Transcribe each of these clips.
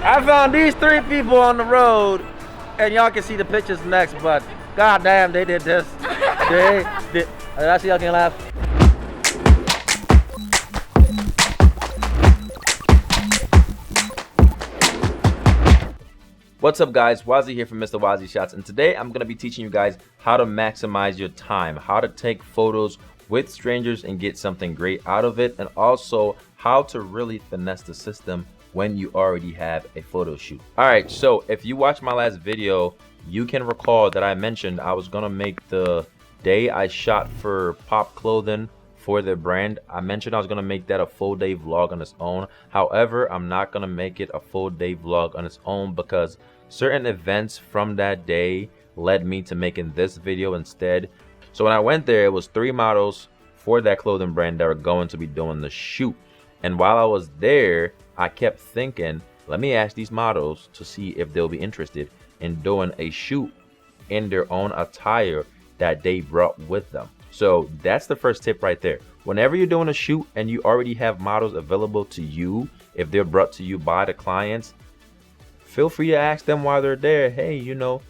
I found these 3 people on the road, and y'all can see the pictures next, but goddamn, they did this. They did. I see y'all can laugh. What's up guys, Wazy here from MrWazyShots, and today I'm going to be teaching you guys how to maximize your time, how to take photos with strangers and get something great out of it, and also how to really finesse the system when you already have a photo shoot. Alright, so if you watched my last video, you can recall that I mentioned I was going to make the day I shot for Pop Clothing for their brand. I mentioned I was going to make that a full day vlog on its own. However, I'm not going to make it a full day vlog on its own because certain events from that day led me to making this video instead. So when I went there, it was 3 models for that clothing brand that were going to be doing the shoot. And while I was there, I kept thinking, let me ask these models to see if they'll be interested in doing a shoot in their own attire that they brought with them. So that's the first tip right there. Whenever you're doing a shoot and you already have models available to you, if they're brought to you by the clients, feel free to ask them while they're there, hey, you know,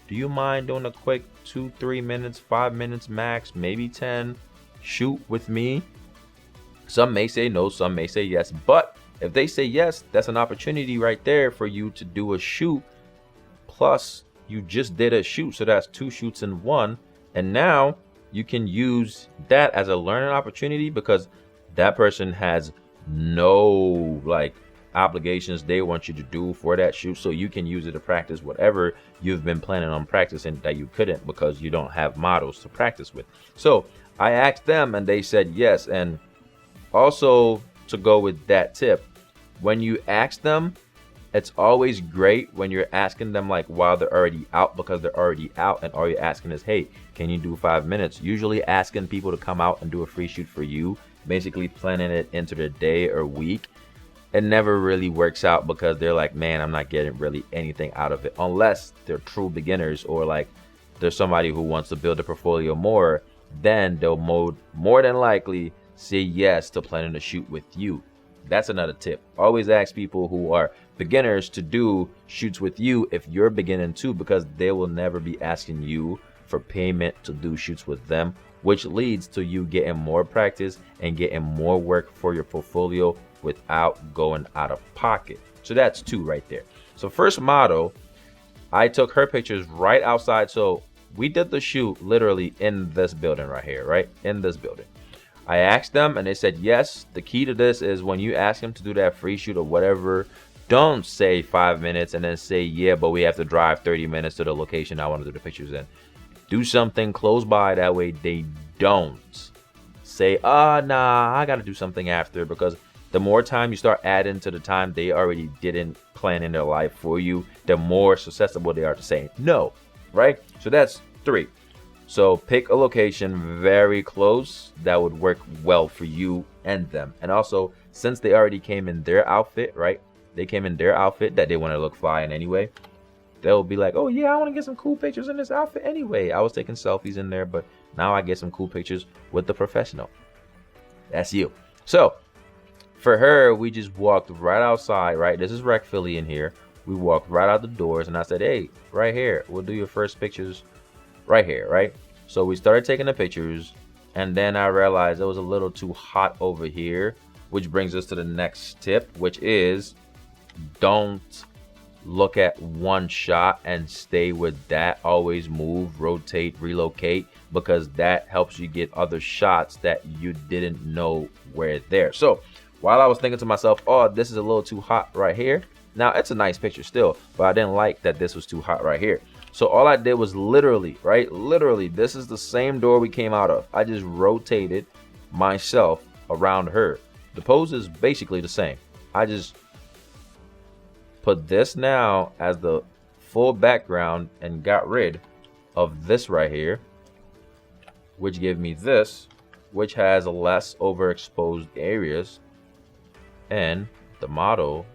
do you mind doing a quick 2-3 minutes, 5 minutes max, maybe 10 shoot with me? Some may say no, some may say yes, but if they say yes, that's an opportunity right there for you to do a shoot. Plus you just did a shoot, so that's 2 shoots in 1, and now you can use that as a learning opportunity because that person has no like obligations they want you to do for that shoot, so you can use it to practice whatever you've been planning on practicing that you couldn't because you don't have models to practice with. So I asked them and they said yes. And also to go with that tip, when you ask them, it's always great when you're asking them like while they're already out, because they're already out and all you're asking is, hey, can you do 5 minutes? Usually asking people to come out and do a free shoot for you, basically planning it into their day or week, it never really works out because they're like, man, I'm not getting really anything out of it, unless they're true beginners or like there's somebody who wants to build a portfolio more. Then they'll more than likely say yes to planning a shoot with you. That's another tip. Always ask people who are beginners to do shoots with you if you're beginning too, because they will never be asking you for payment to do shoots with them, which leads to you getting more practice and getting more work for your portfolio without going out of pocket. So that's 2 right there. So first model, I took her pictures right outside. So we did the shoot literally in this building right here, right? In this building. I asked them and they said yes. The key to this is when you ask them to do that free shoot or whatever, don't say 5 minutes and then say, yeah, but we have to drive 30 minutes to the location I want to do the pictures in. Do something close by, that way they don't say, nah, I got to do something after, because the more time you start adding to the time they already didn't plan in their life for you, the more susceptible they are to saying no, right? So that's 3. So pick a location very close that would work well for you and them. And also, since they already came in their outfit, right? They came in their outfit that they want to look fly in anyway. They'll be like, oh yeah, I want to get some cool pictures in this outfit anyway. I was taking selfies in there, but now I get some cool pictures with the professional. That's you. So for her, we just walked right outside, right? This is Rec Philly in here. We walked right out the doors and I said, hey, right here, we'll do your first pictures right here, right? So we started taking the pictures, and then I realized it was a little too hot over here, which brings us to the next tip, which is don't look at one shot and stay with that. Always move, rotate, relocate, because that helps you get other shots that you didn't know were there. So while I was thinking to myself, oh, this is a little too hot right here. Now it's a nice picture still, but I didn't like that this was too hot right here. So all I did was literally, right? Literally, this is the same door we came out of. I just rotated myself around her. The pose is basically the same. I just put this now as the full background and got rid of this right here, which gave me this, which has less overexposed areas, and the model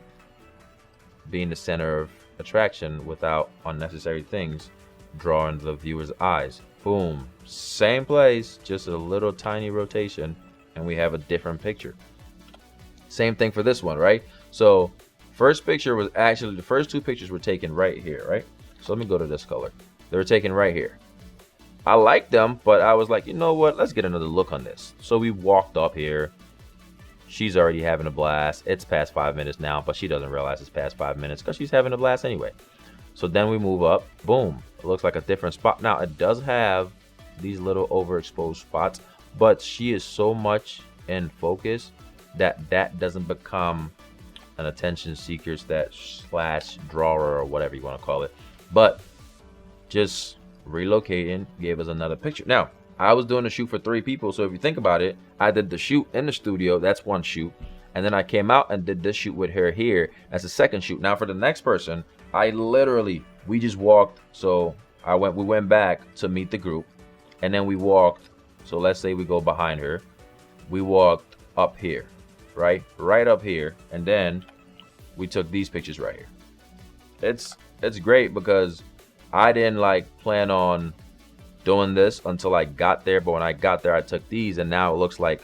being the center of attraction without unnecessary things drawing the viewer's eyes. Boom, same place, just a little tiny rotation, and we have a different picture. Same thing for this one, right? So First picture was actually, the first two pictures were taken right here, right? So let me go to this color. They were taken right here. I liked them, but I was like, you know what? Let's get another look on this. So we walked up here. She's already having a blast. It's past 5 minutes now, but she doesn't realize it's past 5 minutes because she's having a blast anyway. So then we move up. Boom. It looks like a different spot. Now, it does have these little overexposed spots, but she is so much in focus that that doesn't become an attention seeker slash drawer or whatever you want to call it. But just relocating gave us another picture. Now, I was doing a shoot for 3 people, so if you think about it, I did the shoot in the studio. That's one shoot. And then I came out and did this shoot with her here as a second shoot. Now, for the next person, I literally, we just walked. So we went back to meet the group, and then we walked. So let's say we go behind her. We walked up here, right up here, and then we took these pictures right here. It's great because I didn't like plan on doing this until I got there, but when I got there I took these, and now it looks like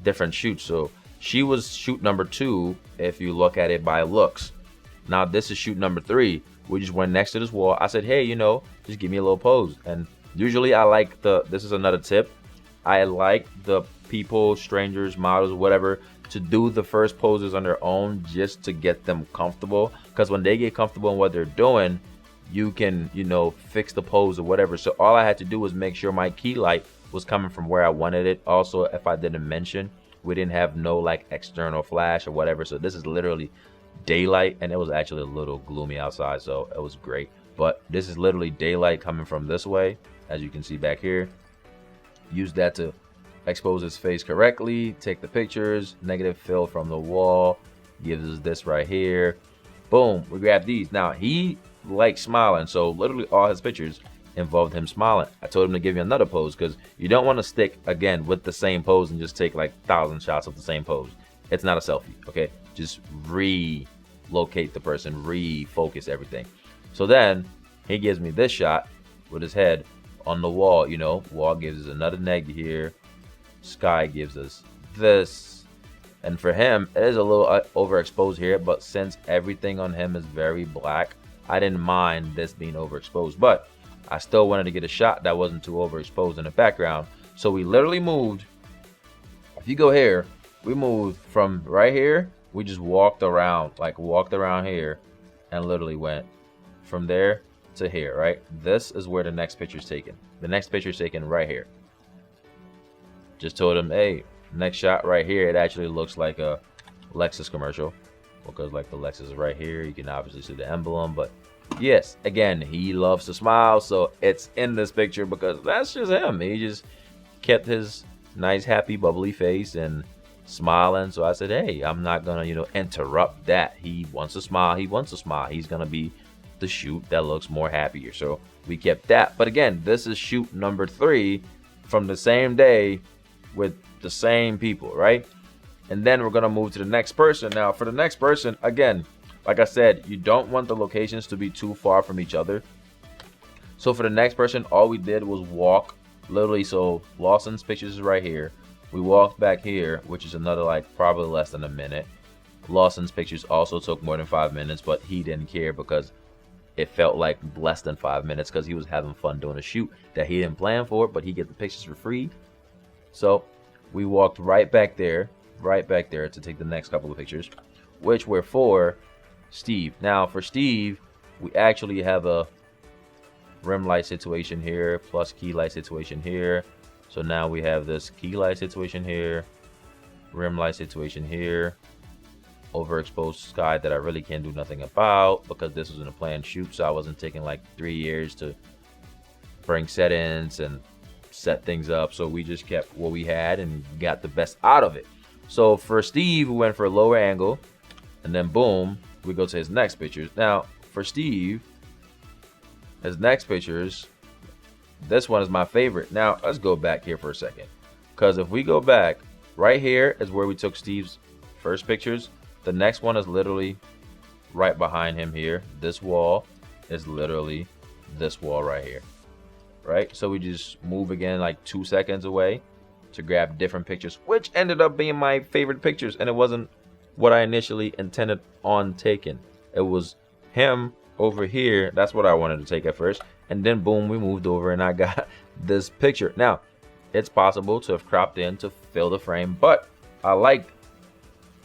different shoots. So she was shoot number 2 if you look at it by looks. Now this is shoot number 3. We just went next to this wall. I said, hey, you know, just give me a little pose. And usually I like this is another tip, I like the people, strangers, models, whatever, to do the first poses on their own just to get them comfortable, because when they get comfortable in what they're doing, you can, you know, fix the pose or whatever. So all I had to do was make sure my key light was coming from where I wanted it. Also, if I didn't mention, we didn't have no like external flash or whatever. So this is literally daylight, and it was actually a little gloomy outside, so it was great. But this is literally daylight coming from this way, as you can see back here. Use that to expose his face correctly, take the pictures, negative fill from the wall, gives us this right here. Boom, we grab these. Now he likes smiling, so literally all his pictures involved him smiling. I told him to give you another pose because you don't want to stick again with the same pose and just take like 1,000 shots of the same pose. It's not a selfie, okay? Just relocate the person, refocus everything. So then he gives me this shot with his head on the wall. You know, wall gives us another neg here, sky gives us this, and for him it is a little overexposed here, but since everything on him is very black, I didn't mind this being overexposed, but I still wanted to get a shot that wasn't too overexposed in the background. So we literally moved, if you go here, we moved from right here, we just walked around here and literally went from there to here, right? This is where the next picture is taken. The next picture is taken right here. Just told him, hey, next shot right here, it actually looks like a Lexus commercial, because like the Lexus is right here. You can obviously see the emblem, but yes, again, he loves to smile, so it's in this picture because that's just him. He just kept his nice, happy, bubbly face and smiling. So I said, hey, I'm not gonna, you know, interrupt that. He wants to smile, he wants to smile. He's gonna be the shoot that looks more happier, so we kept that. But again, this is shoot number 3 from the same day with the same people, right? And then we're gonna move to the next person. Now for the next person, again, like I said, you don't want the locations to be too far from each other. So for the next person, all we did was walk, literally. So Lawson's pictures is right here. We walked back here, which is another like probably less than a minute. Lawson's pictures also took more than 5 minutes, but he didn't care because it felt like less than 5 minutes because he was having fun doing a shoot that he didn't plan for, but he get the pictures for free. So we walked right back there to take the next couple of pictures, which were for Steve. Now for Steve, we actually have a rim light situation here plus key light situation here. So now we have this key light situation here, rim light situation here, overexposed sky that I really can't do nothing about because this was in a planned shoot, so I wasn't taking like 3 years to bring settings and set things up. So we just kept what we had and got the best out of it. So for Steve, we went for a lower angle, and then boom, we go to his next pictures. Now for Steve, his next pictures, this one is my favorite. Now let's go back here for a second, because if we go back, right here is where we took Steve's first pictures. The next one is literally right behind him here. This wall is literally this wall right here, right? So we just move again like 2 seconds away to grab different pictures, which ended up being my favorite pictures, and it wasn't what I initially intended on taking. It was him over here. That's what I wanted to take at first. And then boom, we moved over and I got this picture. Now, it's possible to have cropped in to fill the frame, but I liked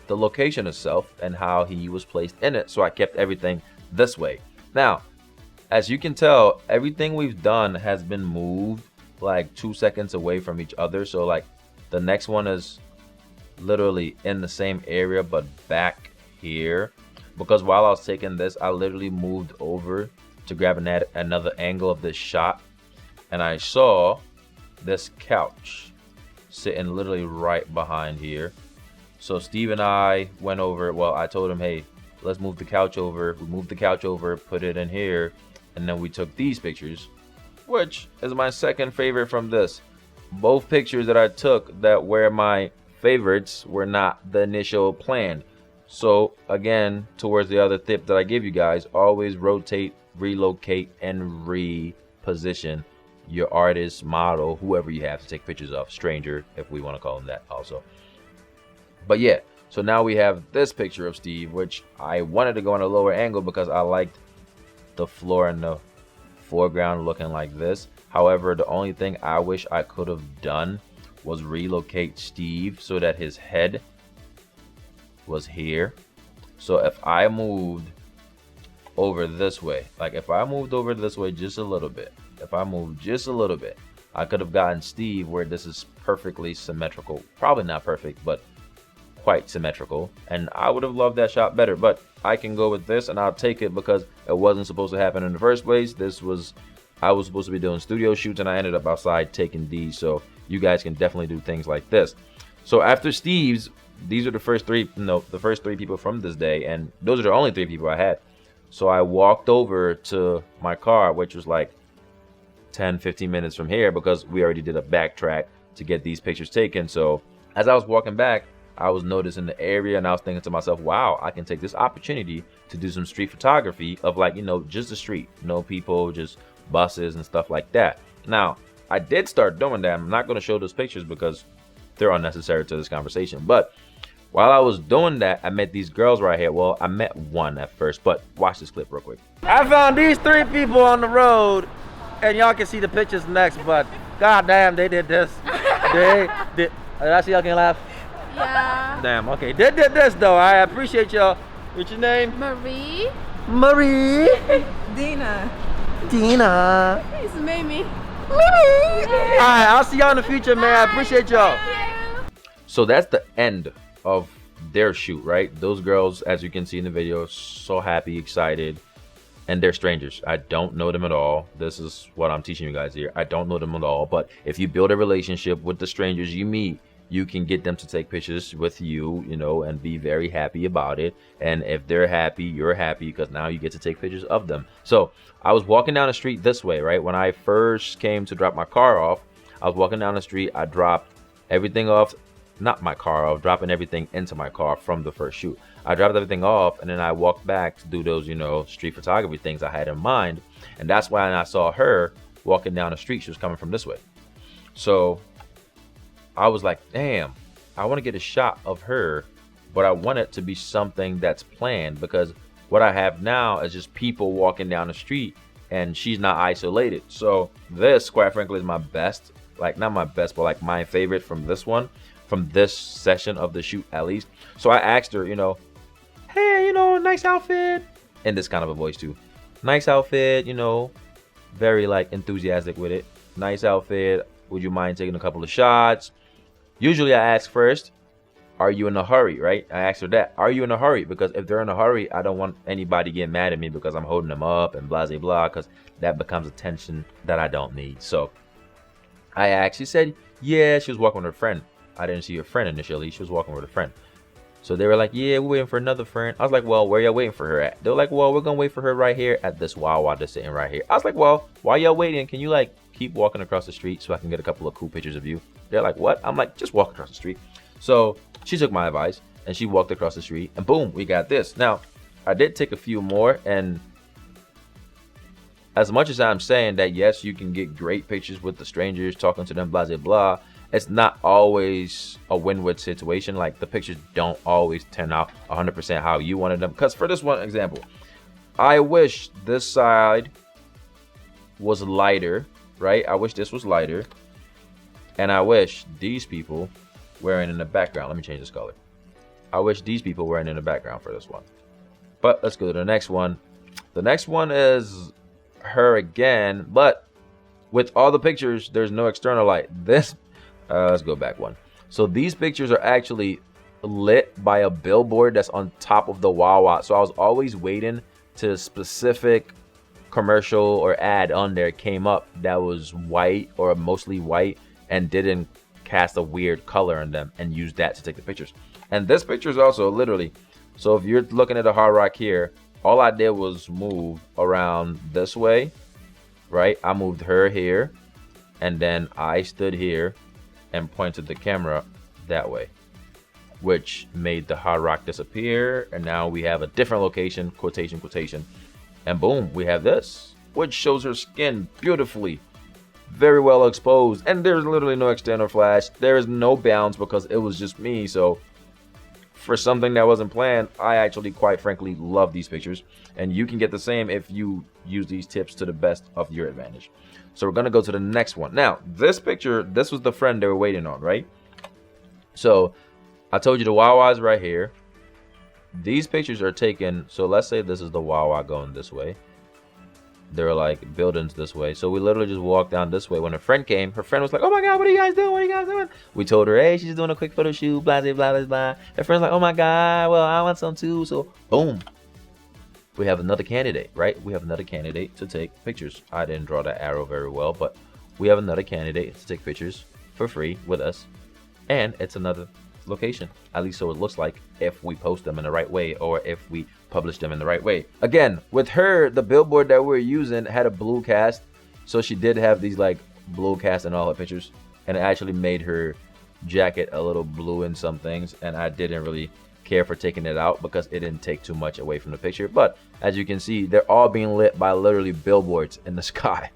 the location itself and how he was placed in it. So I kept everything this way. Now, as you can tell, everything we've done has been moved like 2 seconds away from each other. So like the next one is literally in the same area, but back here. Because while I was taking this, I literally moved over to grab another angle of this shot. And I saw this couch sitting literally right behind here. So Steve and I went over, well, I told him, hey, let's move the couch over. We moved the couch over, put it in here, and then we took these pictures, which is my second favorite from this. Both pictures that I took that were my favorites were not the initial plan. So again, towards the other tip that I give you guys, always rotate, relocate, and reposition your artist, model, whoever you have to take pictures of, stranger, if we want to call him that also. But yeah, so now we have this picture of Steve, which I wanted to go on a lower angle because I liked the floor in the foreground looking like this. However, the only thing I wish I could have done was relocate Steve so that his head was here. So if I moved over this way, like if I moved over this way just a little bit, if I moved just a little bit, I could have gotten Steve where this is perfectly symmetrical. Probably not perfect, but quite symmetrical, and I would have loved that shot better. But I can go with this and I'll take it because it wasn't supposed to happen in the first place. I was supposed to be doing studio shoots and I ended up outside taking these. So you guys can definitely do things like this. So after Steve's, these are the first three people from this day, and those are the only 3 people I had. So I walked over to my car, which was like 10-15 minutes from here, because we already did a backtrack to get these pictures taken. So as I was walking back, I was noticing the area and I was thinking to myself, wow, I can take this opportunity to do some street photography of, like, you know, just the street, no people, just buses and stuff like that. Now, I did start doing that. I'm not going to show those pictures because they're unnecessary to this conversation. But while I was doing that, I met these girls right here. Well, I met one at first, but watch this clip real quick. I found these 3 people on the road, and y'all can see the pictures next, but goddamn, they did this. They did. Did I see y'all can laugh? Yeah. Damn, okay. They did this though. I appreciate y'all. What's your name? Marie. Marie. Dina. Dina. It's Mimi. Alright, I'll see y'all in the future, man. I appreciate y'all. So that's the end of their shoot, right? Those girls, as you can see in the video, so happy, excited, and they're strangers. I don't know them at all. This is what I'm teaching you guys here. I don't know them at all, but if you build a relationship with the strangers you meet, you can get them to take pictures with you, you know, and be very happy about it. And if they're happy, you're happy, because now you get to take pictures of them. So I was walking down the street this way, right? When I first came to drop my car off, I was walking down the street. I dropped everything off, not my car off, dropping everything into my car from the first shoot. I dropped everything off, and then I walked back to do those, you know, street photography things I had in mind. And that's why I saw her walking down the street. She was coming from this way. So I was like, damn, I want to get a shot of her, but I want it to be something that's planned, because what I have now is just people walking down the street and she's not isolated. So this, quite frankly, is my best, like not my best, but like my favorite from this one, from this session of the shoot at least. So I asked her, you know, hey, you know, nice outfit, in this kind of a voice too. Nice outfit, you know, very like enthusiastic with it. Nice outfit. Would you mind taking a couple of shots? Usually I ask first, are you in a hurry, right? I asked her that. Are you in a hurry? Because if they're in a hurry, I don't want anybody getting mad at me because I'm holding them up and blah, blah, blah, because that becomes attention that I don't need. So I asked, she said, yeah, she was walking with her friend. I didn't see her friend initially. She was walking with a friend. So they were like, yeah, we're waiting for another friend. I was like, well, where y'all waiting for her at? They were like, well, we're going to wait for her right here at this Wawa that's sitting right here. I was like, well, while y'all waiting, can you like keep walking across the street so I can get a couple of cool pictures of you? They're like, what? I'm like, just walk across the street. So she took my advice and she walked across the street, and boom, we got this. Now, I did take a few more, and as much as I'm saying that, yes, you can get great pictures with the strangers, talking to them, blah, blah, blah, it's not always a win-win situation. Like the pictures don't always turn out 100% how you wanted them. Because for this one example, I wish this side was lighter, right? I wish this was lighter, and I wish these people weren't in the background. Let me change this color. I wish these people weren't in the background for this one. But let's go to the next one. The next one is her again, but with all the pictures, there's no external light. This, let's go back one. So these pictures are actually lit by a billboard that's on top of the Wawa. So I was always waiting to a specific commercial or ad on there came up that was white or mostly white and didn't cast a weird color on them, and use that to take the pictures. And this picture is also literally, so if you're looking at the Hard Rock here, all I did was move around this way, right? I moved her here, and then I stood here and pointed the camera that way, which made the Hard Rock disappear. And now we have a different location, quotation, quotation, and boom, we have this, which shows her skin beautifully, very well exposed. And there's literally no external flash. There is no bounce because it was just me. So for something that wasn't planned, I actually quite frankly love these pictures, and you can get the same if you use these tips to the best of your advantage. So we're gonna go to the next one. Now this picture, this was the friend they were waiting on, right? So I told you the Wawa's right here. These pictures are taken, so let's say this is the Wawa going this way. There are like buildings this way, so we literally just walked down this way. When her friend came, her friend was like, oh my god, what are you guys doing, what are you guys doing? We told her, hey, she's doing a quick photo shoot, blah blah blah blah. Her friend's like, oh my god, well, I want some too. So boom, we have another candidate, right? We have another candidate to take pictures. I didn't draw that arrow very well, but we have another candidate to take pictures for free with us, and it's another location, at least so it looks like, if we post them in the right way or if we publish them in the right way. Again, with her, the billboard that we're using had a blue cast, so she did have these like blue cast in all her pictures, and it actually made her jacket a little blue in some things, and I didn't really care for taking it out because it didn't take too much away from the picture. But as you can see, they're all being lit by literally billboards in the sky.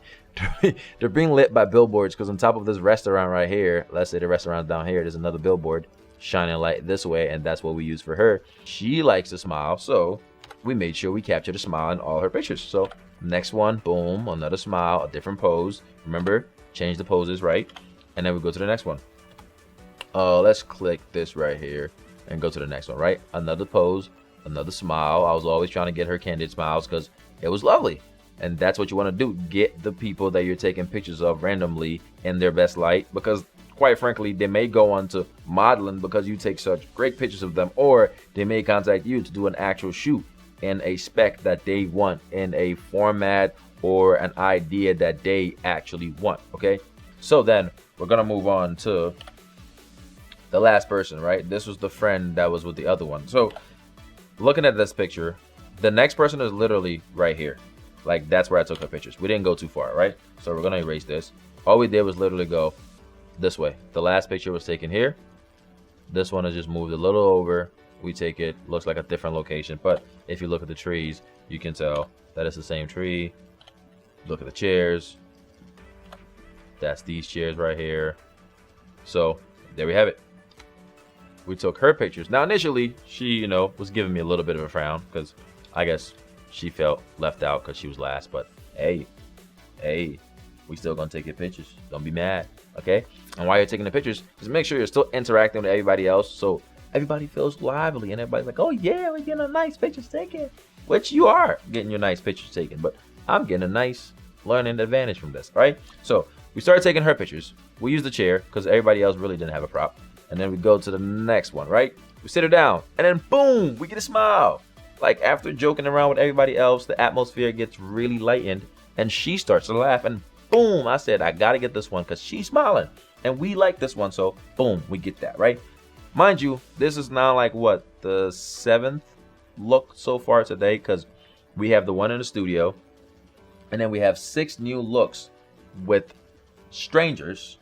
They're being lit by billboards because on top of this restaurant right here, let's say the restaurant's down here, there's another billboard shining light this way, and that's what we use for her. She likes to smile, so we made sure we captured a smile in all her pictures. So next one, boom, another smile, a different pose. Remember, change the poses, right? And then we go to the next one. Let's click this right here and go to the next one, right? Another pose, another smile. I was always trying to get her candid smiles because it was lovely, and that's what you want to do. Get the people that you're taking pictures of randomly in their best light, because quite frankly, they may go on to modeling because you take such great pictures of them, or they may contact you to do an actual shoot in a spec that they want, in a format or an idea that they actually want. Okay, so then we're gonna move on to the last person, right? This was the friend that was with the other one. So looking at this picture, the next person is literally right here. Like that's where I took her pictures. We didn't go too far, right? So we're gonna erase this. All we did was literally go this way. The last picture was taken here. This one is just moved a little over. We take it, looks like a different location, but if you look at the trees, you can tell that it's the same tree. Look at the chairs. That's these chairs right here. So there we have it. We took her pictures. Now initially, she, you know, was giving me a little bit of a frown because I guess she felt left out because she was last. But hey, we still gonna take your pictures. Don't be mad, okay? And while you're taking the pictures, just make sure you're still interacting with everybody else, so everybody feels lively and everybody's like, oh yeah, we're getting a nice pictures taken. Which you are getting your nice pictures taken, but I'm getting a nice learning advantage from this, right? So we started taking her pictures. We used the chair because everybody else really didn't have a prop. And then we go to the next one, right? We sit her down, and then boom, we get a smile. Like after joking around with everybody else, the atmosphere gets really lightened, and she starts to laugh, and boom, I said, I gotta get this one because she's smiling. And we like this one, so boom, we get that, right? Mind you, this is now like what, the 7th look so far today, because we have the one in the studio, and then we have 6 new looks with strangers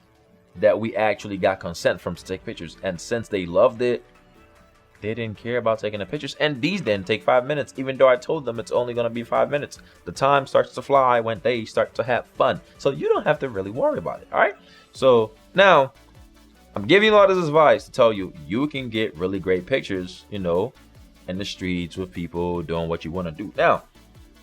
that we actually got consent from to take pictures. And since they loved it, they didn't care about taking the pictures, and these didn't take 5 minutes, even though I told them it's only gonna be 5 minutes. The time starts to fly when they start to have fun, so you don't have to really worry about it. All right, so now I'm giving you all this advice to tell you you can get really great pictures, you know, in the streets with people doing what you want to do. Now,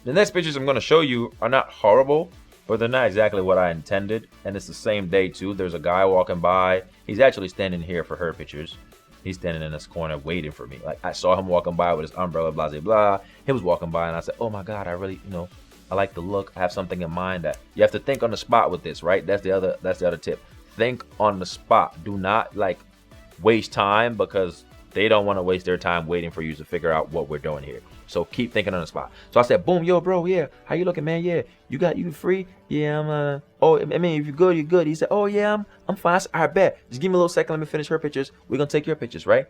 the next pictures I'm going to show you are not horrible, but they're not exactly what I intended. And it's the same day too. There's a guy walking by. He's actually standing here for her pictures. He's standing in this corner waiting for me. Like, I saw him walking by with his umbrella, blah, blah, blah. He was walking by and I said, oh my God, I really, you know, I like the look. I have something in mind. That you have to think on the spot with this, right? That's the other tip. Think on the spot. Do not like waste time, because they don't want to waste their time waiting for you to figure out what we're doing here. So keep thinking on the spot. So I said, boom, yo, bro, yeah, how you looking, man? Yeah, you free? Yeah, I'm oh, I mean, if you're good, you're good. He said, oh yeah, I'm fine. I said, all right, bet. Just give me a little second. Let me finish her pictures. We're gonna take your pictures, right?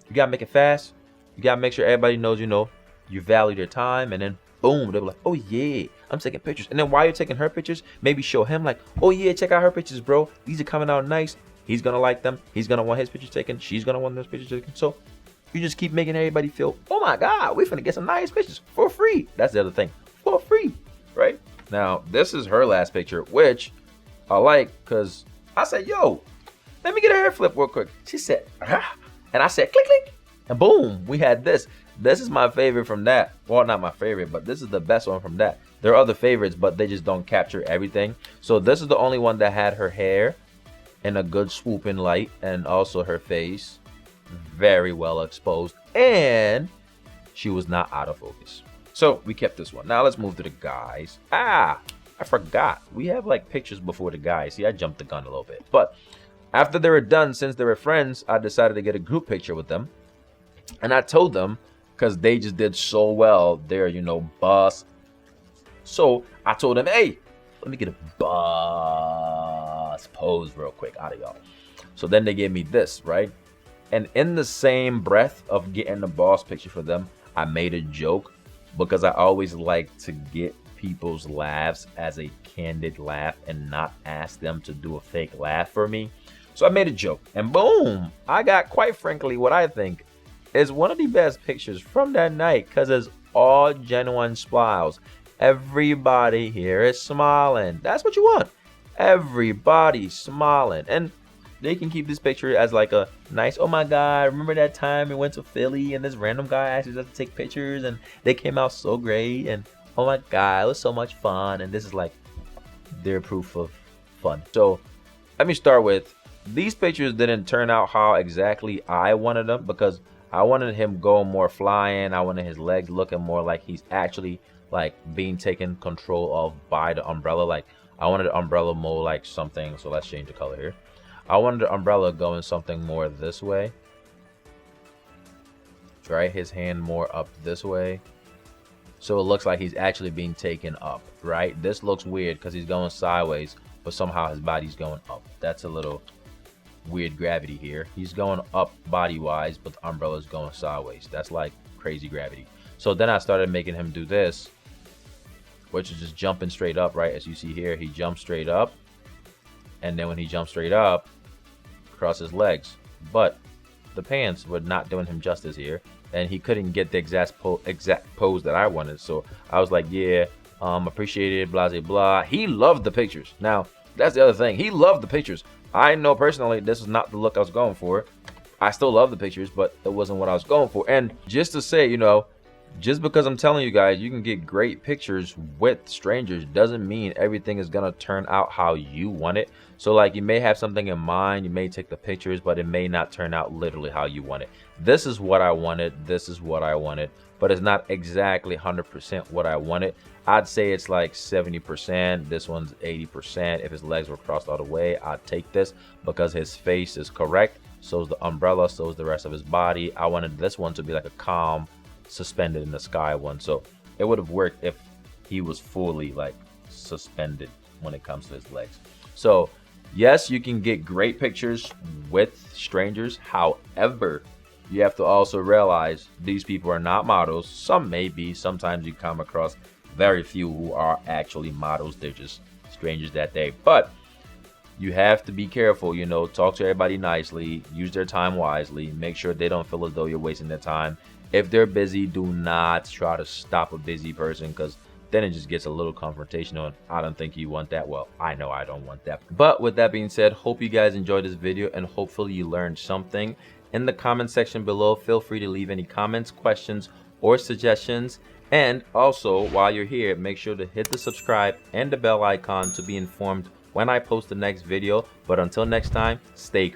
You gotta make it fast. You gotta make sure everybody knows, you know, you value their time, and then boom, they'll be like, oh yeah, I'm taking pictures. And then while you're taking her pictures, maybe show him like, oh yeah, check out her pictures, bro. These are coming out nice. He's gonna like them. He's gonna want his pictures taken. She's gonna want those pictures taken. So you just keep making everybody feel, oh my God, we finna get some nice pictures for free. That's the other thing, for free, right? Now, this is her last picture, which I like, because I said, yo, let me get a hair flip real quick. She said, ah. And I said, click, click, and boom, we had this. This is my favorite from that. Well, not my favorite, but this is the best one from that. There are other favorites, but they just don't capture everything. So this is the only one that had her hair in a good swooping light, and also her face very well exposed, and she was not out of focus. So we kept this one. Now let's move to the guys. I forgot. We have like pictures before the guys. See, I jumped the gun a little bit. But after they were done, since they were friends, I decided to get a group picture with them. And I told them, because they just did so well, they're, you know, boss. So I told them, hey, let me get a boss pose real quick out of y'all. So then they gave me this, right? And in the same breath of getting the boss picture for them, I made a joke, because I always like to get people's laughs as a candid laugh and not ask them to do a fake laugh for me. So I made a joke, and boom, I got, quite frankly, what I think is one of the best pictures from that night, because it's all genuine smiles. Everybody here is smiling. That's what you want. Everybody smiling. And they can keep this picture as like a nice, oh my God, remember that time we went to Philly and this random guy asked us to take pictures and they came out so great, and oh my God, it was so much fun. And this is like their proof of fun. So let me start with, these pictures didn't turn out how exactly I wanted them, because I wanted him going more flying. I wanted his legs looking more like he's actually like being taken control of by the umbrella. Like I wanted the umbrella more like something. So let's change the color here. I wanted the umbrella going something more this way. Right, his hand more up this way. So it looks like he's actually being taken up, right? This looks weird because he's going sideways, but somehow his body's going up. That's a little weird gravity here. He's going up body-wise, but the umbrella's going sideways. That's like crazy gravity. So then I started making him do this, which is just jumping straight up, right? As you see here, he jumps straight up. And then when he jumps straight up, cross his legs. But the pants were not doing him justice here, and he couldn't get the exact pose that I wanted. So I was like, yeah, appreciate it, blah, blah, blah. He loved the pictures. Now, that's the other thing. He loved the pictures. I know personally this is not the look I was going for. I still love the pictures, but it wasn't what I was going for. And just to say, you know, just because I'm telling you guys you can get great pictures with strangers doesn't mean everything is gonna turn out how you want it. So like, you may have something in mind, you may take the pictures, but it may not turn out literally how you want it. This is what I wanted, this is what I wanted, but it's not exactly 100% what I wanted. I'd say it's like 70%, this one's 80%. If his legs were crossed all the way, I'd take this because his face is correct, so is the umbrella, so is the rest of his body. I wanted this one to be like a calm, suspended in the sky one. So it would have worked if he was fully like suspended when it comes to his legs. So yes, you can get great pictures with strangers. However, you have to also realize these people are not models. Some may be. Sometimes you come across very few who are actually models. They're just strangers that day. But you have to be careful, you know, talk to everybody nicely, use their time wisely, make sure they don't feel as though you're wasting their time. If they're busy, do not try to stop a busy person, because then it just gets a little confrontational, and I don't think you want that. Well, I know I don't want that. But with that being said, hope you guys enjoyed this video and hopefully you learned something. In the comment section below, feel free to leave any comments, questions, or suggestions. And also, while you're here, make sure to hit the subscribe and the bell icon to be informed when I post the next video. But until next time, stay creative.